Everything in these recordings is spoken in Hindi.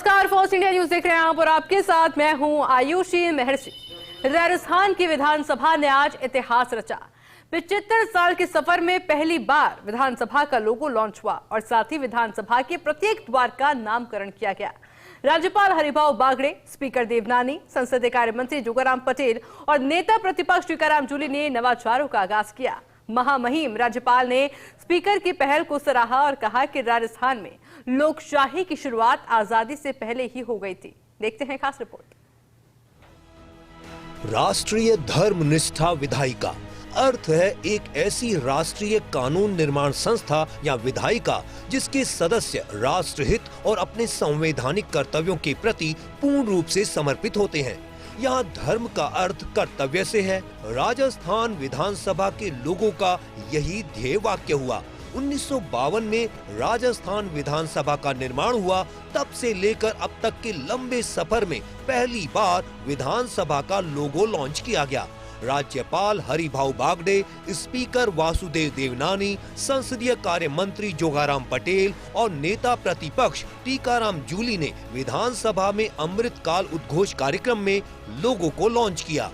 नमस्कार, फर्स्ट इंडिया न्यूज देख रहे हैं आप और आपके साथ मैं हूं आयुषी महर्षि। राजस्थान की विधानसभा ने आज इतिहास रचा। 75 साल के सफर में पहली बार विधानसभा का लोगो लॉन्च हुआ और साथ ही विधानसभा के प्रत्येक द्वार का नामकरण किया गया। राज्यपाल हरिभाऊ बागड़े, स्पीकर देवनानी, संसदीय कार्य मंत्री जोगाराम पटेल और नेता प्रतिपक्ष टीकाराम जूली ने नवाचारों का आगाज किया। महामहिम राज्यपाल ने स्पीकर की पहल को सराहा और कहा कि राजस्थान में लोकशाही की शुरुआत आजादी से पहले ही हो गई थी। देखते हैं खास रिपोर्ट। राष्ट्रीय धर्मनिष्ठा विधायिका अर्थ है एक ऐसी राष्ट्रीय कानून निर्माण संस्था या विधायिका जिसके सदस्य राष्ट्रहित और अपने संवैधानिक कर्तव्यों के प्रति पूर्ण रूप से समर्पित होते हैं। यहाँ धर्म का अर्थ कर्तव्य से है। राजस्थान विधानसभा के लोगों का यही ध्येय वाक्य हुआ। 1952 में राजस्थान विधानसभा का निर्माण हुआ। तब से लेकर अब तक के लंबे सफर में पहली बार विधानसभा का लोगो लॉन्च किया गया। राज्यपाल हरिभाऊ बागड़े, स्पीकर वासुदेव देवनानी, संसदीय कार्य मंत्री जोगाराम पटेल और नेता प्रतिपक्ष टीकाराम जूली ने विधानसभा में अमृतकाल उद्घोष कार्यक्रम में लोगो को लॉन्च किया।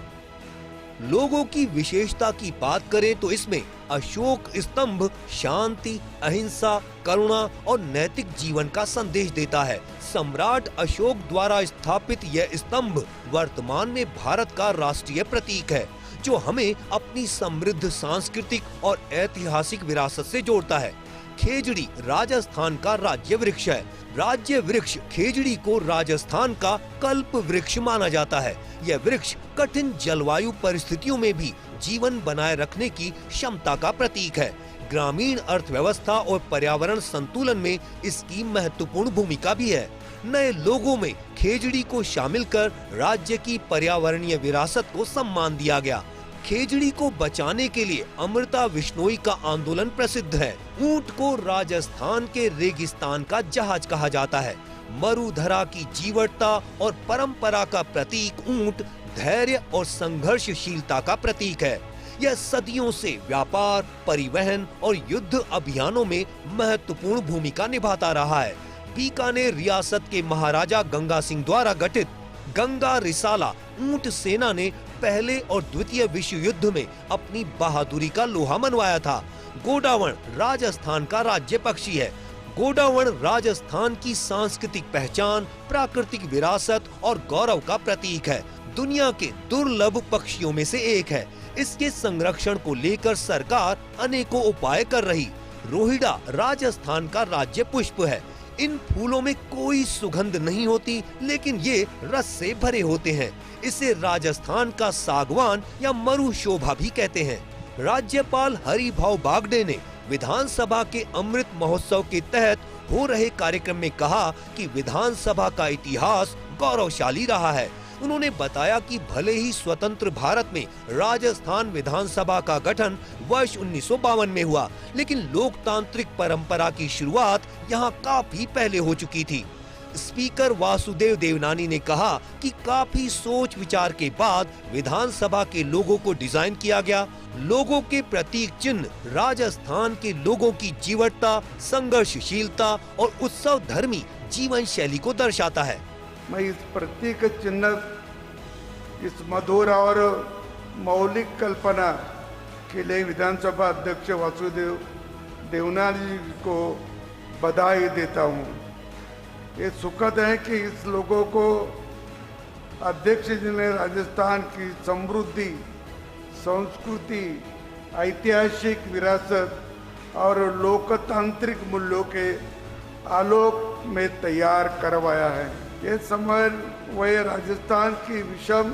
लोगों की विशेषता की बात करें तो इसमें अशोक स्तंभ शांति, अहिंसा, करुणा और नैतिक जीवन का संदेश देता है। सम्राट अशोक द्वारा स्थापित यह स्तंभ वर्तमान में भारत का राष्ट्रीय प्रतीक है, जो हमें अपनी समृद्ध सांस्कृतिक और ऐतिहासिक विरासत से जोड़ता है। खेजड़ी राजस्थान का राज्य वृक्ष है। राज्य वृक्ष खेजड़ी को राजस्थान का कल्प वृक्ष माना जाता है। यह वृक्ष कठिन जलवायु परिस्थितियों में भी जीवन बनाए रखने की क्षमता का प्रतीक है। ग्रामीण अर्थव्यवस्था और पर्यावरण संतुलन में इसकी महत्वपूर्ण भूमिका भी है। नए लोगों में खेजड़ी को शामिल कर राज्य की पर्यावरणीय विरासत को सम्मान दिया गया। खेजड़ी को बचाने के लिए अमृता विश्नोई का आंदोलन प्रसिद्ध है। ऊंट को राजस्थान के रेगिस्तान का जहाज कहा जाता है। मरुधरा की जीवटता और परंपरा का प्रतीक ऊंट धैर्य और संघर्षशीलता का प्रतीक है। यह सदियों से व्यापार, परिवहन और युद्ध अभियानों में महत्वपूर्ण भूमिका निभाता रहा है। बीकानेर रियासत के महाराजा गंगा सिंह द्वारा गठित गंगा रिसाला ऊंट सेना ने पहले और द्वितीय विश्व युद्ध में अपनी बहादुरी का लोहा मनवाया था। गोडावण राजस्थान का राज्य पक्षी है। गोडावण राजस्थान की सांस्कृतिक पहचान, प्राकृतिक विरासत और गौरव का प्रतीक है। दुनिया के दुर्लभ पक्षियों में से एक है। इसके संरक्षण को लेकर सरकार अनेकों उपाय कर रही। रोहिड़ा राजस्थान का राज्य पुष्प है। इन फूलों में कोई सुगंध नहीं होती, लेकिन ये रस से भरे होते हैं। इसे राजस्थान का सागवान या मरु शोभा भी कहते हैं। राज्यपाल हरिभाऊ बागड़े ने विधानसभा के अमृत महोत्सव के तहत हो रहे कार्यक्रम में कहा कि विधानसभा का इतिहास गौरवशाली रहा है। उन्होंने बताया कि भले ही स्वतंत्र भारत में राजस्थान विधानसभा का गठन वर्ष 1952 में हुआ, लेकिन लोकतांत्रिक परंपरा की शुरुआत यहाँ काफी पहले हो चुकी थी। स्पीकर वासुदेव देवनानी ने कहा कि काफी सोच विचार के बाद विधानसभा के लोगों को डिजाइन किया गया। लोगों के प्रतीक चिन्ह राजस्थान के लोगों की जीवटता, संघर्षशीलता और उत्सव धर्मी जीवन शैली को दर्शाता है। मैं इस प्रतीक चिन्ह, इस मधुर और मौलिक कल्पना के लिए विधानसभा अध्यक्ष वासुदेव देवनानी जी को बधाई देता हूँ। ये सुखद है कि इस लोगों को अध्यक्ष जी ने राजस्थान की समृद्धि, संस्कृति, ऐतिहासिक विरासत और लोकतांत्रिक मूल्यों के आलोक में तैयार करवाया है। ये समय वह राजस्थान की विषम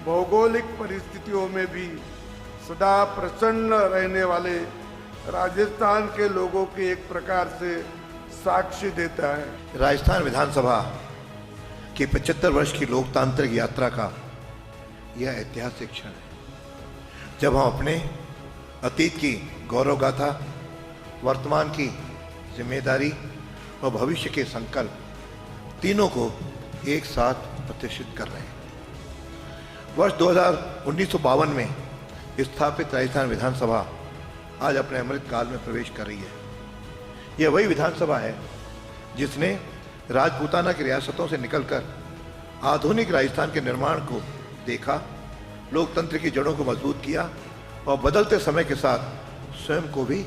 भौगोलिक परिस्थितियों में भी सदा प्रसन्न रहने वाले राजस्थान के लोगों की एक प्रकार से साक्षी देता है। राजस्थान विधानसभा की 75 वर्ष की लोकतांत्रिक यात्रा का यह ऐतिहासिक क्षण है, जब हम अपने अतीत की गौरव गाथा, वर्तमान की जिम्मेदारी और भविष्य के संकल्प तीनों को एक साथ प्रतिष्ठित कर रहे हैं। वर्ष 1952 में स्थापित राजस्थान विधानसभा आज अपने अमृत काल में प्रवेश कर रही है। यह वही विधानसभा है जिसने राजपूताना की रियासतों से निकलकर आधुनिक राजस्थान के निर्माण को देखा, लोकतंत्र की जड़ों को मजबूत किया और बदलते समय के साथ स्वयं को भी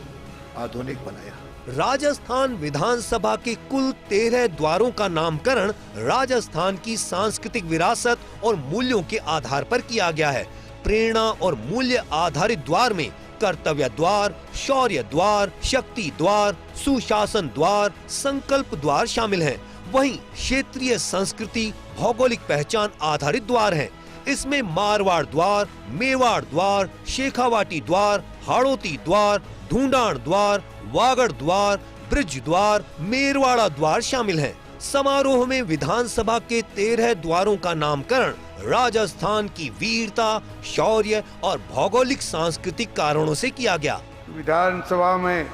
आधुनिक बनाया। राजस्थान विधानसभा के कुल 13 द्वारों का नामकरण राजस्थान की सांस्कृतिक विरासत और मूल्यों के आधार पर किया गया है। प्रेरणा और मूल्य आधारित द्वार में कर्तव्य द्वार, शौर्य द्वार, शक्ति द्वार, सुशासन द्वार, संकल्प द्वार शामिल हैं। वहीं क्षेत्रीय संस्कृति, भौगोलिक पहचान आधारित द्वार हैं। इसमें मारवाड़ द्वार, मेवाड़ द्वार, शेखावाटी द्वार, हाड़ौती द्वार, ढूंढाण द्वार, वागड़ द्वार, ब्रिज द्वार, मेरवाड़ा द्वार शामिल हैं। समारोह में विधानसभा के 13 द्वारों का नामकरण राजस्थान की वीरता, शौर्य और भौगोलिक सांस्कृतिक कारणों से किया गया। विधानसभा में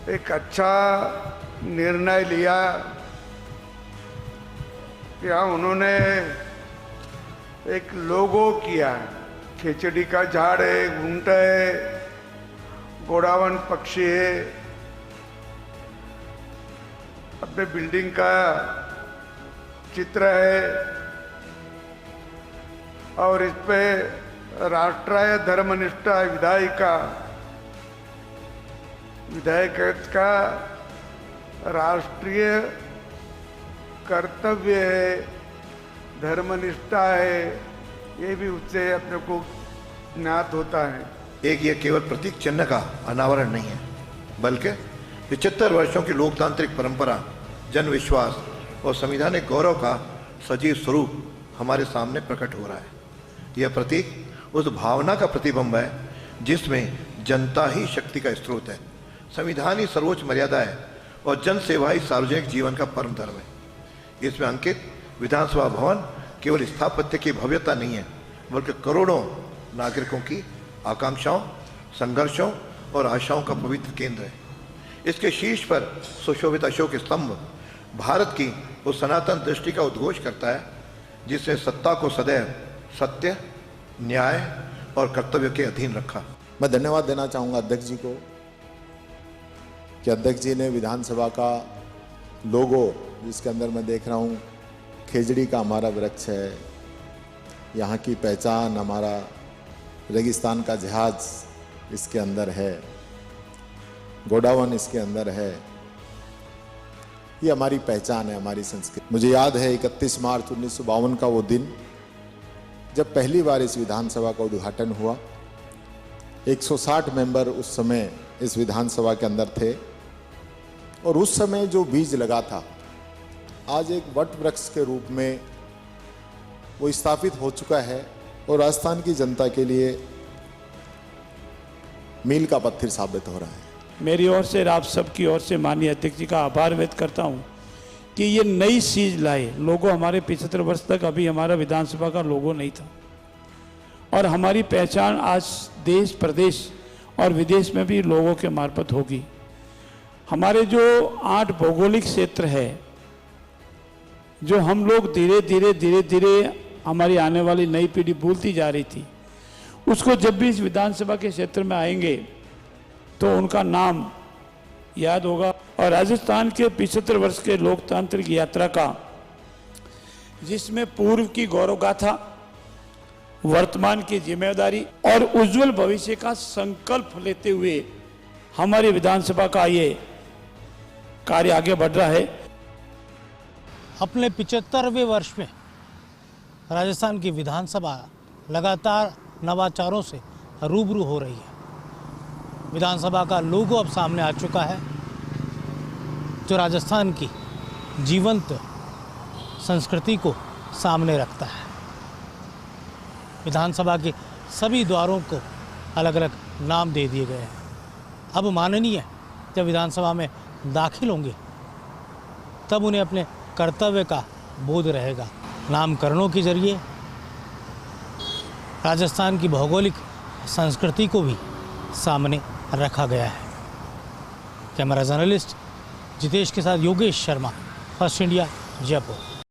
एक अच्छा निर्णय लिया कि उन्होंने एक लोगो किया। खेचड़ी का झाड़ है, घूंट है, गोडावन पक्षी है, अपने बिल्डिंग का चित्र है और इस पे राष्ट्रीय धर्मनिष्ठा विधायक का राष्ट्रीय कर्तव्य है, धर्मनिष्ठा है, ये भी उससे अपने को ज्ञात होता है। एक ये केवल प्रतीक चिन्ह का अनावरण नहीं है, बल्कि 75 वर्षों की लोकतांत्रिक परंपरा, जन विश्वास और संवैधानिक गौरव का सजीव स्वरूप हमारे सामने प्रकट हो रहा है। यह प्रतीक उस भावना का प्रतिबिंब है जिसमें जनता ही शक्ति का स्रोत है, संविधान ही सर्वोच्च मर्यादा है और जन सेवा ही सार्वजनिक जीवन का परम धर्म है। इसमें अंकित विधानसभा भवन केवल स्थापत्य की भव्यता नहीं है, बल्कि करोड़ों नागरिकों की आकांक्षाओं, संघर्षों और आशाओं का पवित्र केंद्र है। इसके शीर्ष पर सुशोभित अशोक स्तंभ भारत की उस सनातन दृष्टि का उद्घोष करता है जिसने सत्ता को सदैव सत्य, न्याय और कर्तव्य के अधीन रखा। मैं धन्यवाद देना चाहूँगा अध्यक्ष जी को कि अध्यक्ष जी ने विधानसभा का लोगो, जिसके अंदर मैं देख रहा हूँ खेजड़ी का हमारा वृक्ष है, यहाँ की पहचान हमारा रेगिस्तान का जहाज इसके अंदर है, गोडावन इसके अंदर है, ये हमारी पहचान है, हमारी संस्कृति। मुझे याद है 31 मार्च 1952 का वो दिन जब पहली बार इस विधानसभा का उद्घाटन हुआ। 160 मेंबर उस समय इस विधानसभा के अंदर थे और उस समय जो बीज लगा था आज एक वट वृक्ष के रूप में वो स्थापित हो चुका है और राजस्थान की जनता के लिए मील का पत्थर साबित हो रहा है। मेरी ओर से आप सबकी ओर से माननीय अध्यक्ष जी का आभार व्यक्त करता हूं कि ये नई चीज लाए। लोगो हमारे 75 वर्ष तक अभी हमारा विधानसभा का लोगो नहीं था और हमारी पहचान आज देश, प्रदेश और विदेश में भी लोगों के मार्फत होगी। हमारे जो 8 भौगोलिक क्षेत्र है, जो हम लोग धीरे धीरे हमारी आने वाली नई पीढ़ी भूलती जा रही थी, उसको जब भी इस विधानसभा के क्षेत्र में आएंगे तो उनका नाम याद होगा। और राजस्थान के 75 वर्ष के लोकतांत्रिक यात्रा का, जिसमें पूर्व की गौरव गाथा, वर्तमान की जिम्मेदारी और उज्जवल भविष्य का संकल्प लेते हुए हमारी विधानसभा का ये कार्य आगे बढ़ रहा है। अपने 75वें वर्ष में राजस्थान की विधानसभा लगातार नवाचारों से रूबरू हो रही है। विधानसभा का लोगो अब सामने आ चुका है, जो राजस्थान की जीवंत संस्कृति को सामने रखता है। विधानसभा के सभी द्वारों को अलग अलग नाम दे दिए गए हैं। अब माननीय जब विधानसभा में दाखिल होंगे तब उन्हें अपने कर्तव्य का बोध रहेगा। नामकरणों के जरिए राजस्थान की भौगोलिक संस्कृति को भी सामने रखा गया है। कैमरा जर्नलिस्ट जितेश के साथ योगेश शर्मा, फर्स्ट इंडिया, जयपुर।